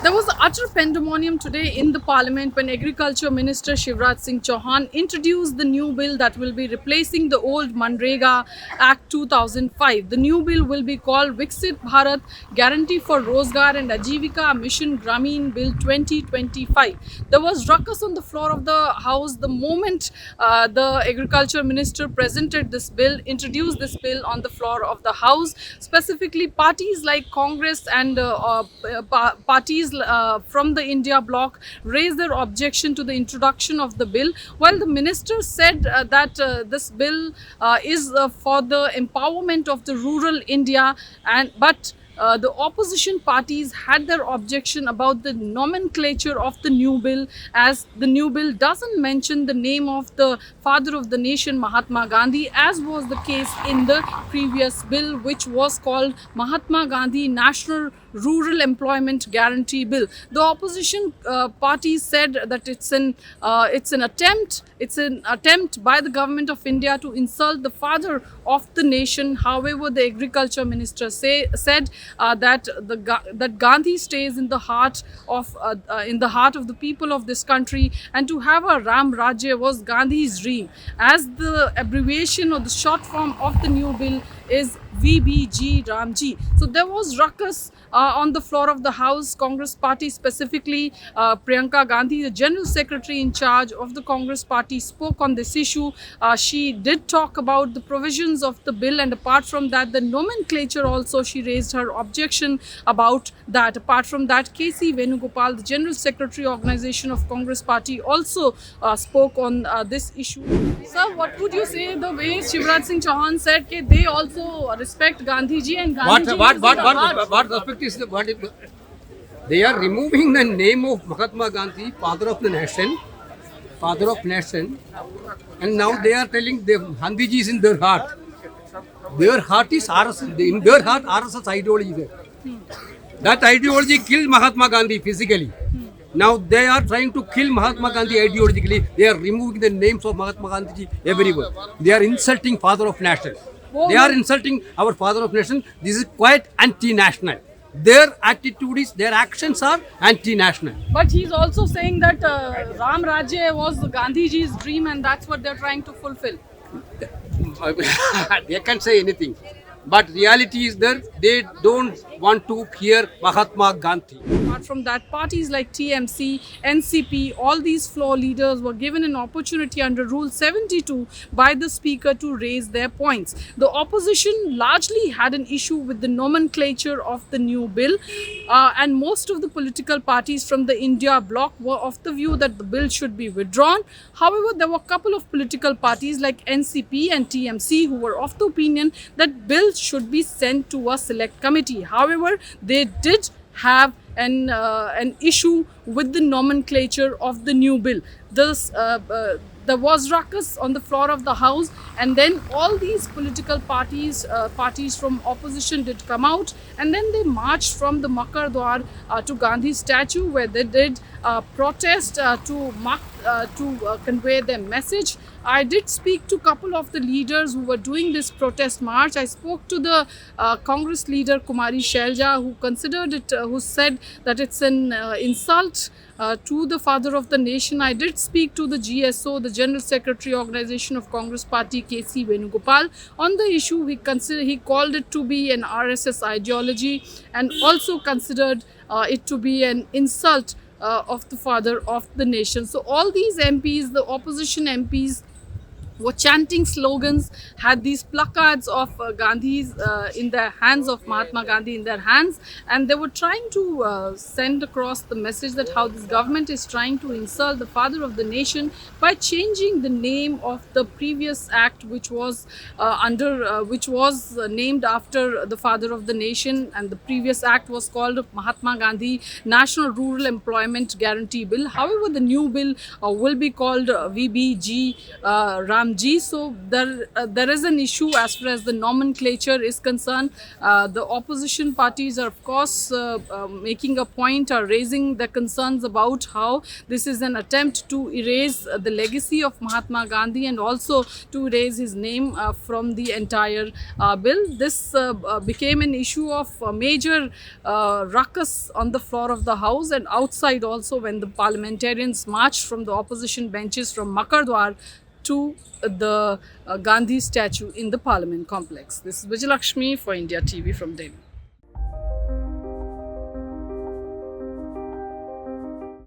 There was utter pandemonium today in the parliament when Agriculture Minister Shivraj Singh Chauhan introduced the new bill that will be replacing the old Manrega Act 2005. The new bill will be called Viksit Bharat Guarantee for Rozgar and Ajivika Mission Grameen Bill 2025. There was ruckus on the floor of the house the moment the Agriculture Minister presented this bill, introduced this bill on the floor of the house. Specifically, parties like Congress and parties from the India bloc raised their objection to the introduction of the bill, while the minister said that this bill is for the empowerment of the rural India, but the opposition parties had their objection about the nomenclature of the new bill, as the new bill doesn't mention the name of the father of the nation, Mahatma Gandhi, as was the case in the previous bill, which was called Mahatma Gandhi National Rural Employment Guarantee Bill. The opposition parties said that it's an attempt by the government of India to insult the father of the nation. However, the agriculture minister said that Gandhi stays in the heart of the people of this country, and to have a Ram Rajya was Gandhi's dream, as the abbreviation or the short form of the new bill is VBG Ramji. So there was ruckus on the floor of the House. Congress party, specifically Priyanka Gandhi, the general secretary in charge of the Congress party, spoke on this issue. She did talk about the provisions of the bill, and apart from that, the nomenclature also, she raised her objection about that. Apart from that, KC Venugopal, the general secretary organization of Congress party, also spoke on this issue. Sir, what would you say the way Shivraj Singh Chauhan said that they also respect Gandhiji and Gandhiji what respect is they are removing the name of Mahatma Gandhi, father of nation, and now they are telling the Gandhiji is in their heart. Their heart is RSS. In their heart, RSS ideology is there. That ideology killed Mahatma Gandhi physically. Now they are trying to kill Mahatma Gandhi ideologically. They are removing the names of Mahatma Gandhi everywhere. They are insulting father of nation. They are insulting our father of nation. This is quite anti-national. Their attitude is, their actions are anti-national. But he's also saying that Ram Rajya was Gandhiji's dream, and that's what they're trying to fulfill. They can say anything, but reality is that they don't want to hear Mahatma Gandhi. Apart from that, parties like TMC, NCP, all these floor leaders were given an opportunity under Rule 72 by the Speaker to raise their points. The opposition largely had an issue with the nomenclature of the new bill, and most of the political parties from the India bloc were of the view that the bill should be withdrawn. However, there were a couple of political parties like NCP and TMC who were of the opinion that bill should be sent to a select committee. However, they did have an issue with the nomenclature of the new bill. There was ruckus on the floor of the House, and then all these political parties from opposition did come out, and then they marched from the Makar Dwar to Gandhi statue, where they did protest to convey their message. I did speak to a couple of the leaders who were doing this protest march. I spoke to the Congress leader Kumari Shelja, who said that it's an insult to the father of the nation. I did speak to the GSO, the General Secretary Organization of Congress Party, KC Venugopal. On the issue, he called it to be an RSS ideology, and also considered it to be an insult of the father of the nation. So all these MPs, the opposition MPs, were chanting slogans, had these placards of Gandhi's in their hands, of Mahatma Gandhi in their hands, and they were trying to send across the message that how this government is trying to insult the father of the nation by changing the name of the previous act, which was named after the father of the nation, and the previous act was called Mahatma Gandhi National Rural Employment Guarantee Bill. However, the new bill will be called VBG Ram Ramji. So there is an issue as far as the nomenclature is concerned. The opposition parties are, of course, making a point or raising the concerns about how this is an attempt to erase the legacy of Mahatma Gandhi and also to erase his name from the entire bill. This became an issue of major ruckus on the floor of the House and outside also, when the parliamentarians marched from the opposition benches from Makardwar to the Gandhi statue in the Parliament complex. This is Vijayalakshmi for India TV from Delhi.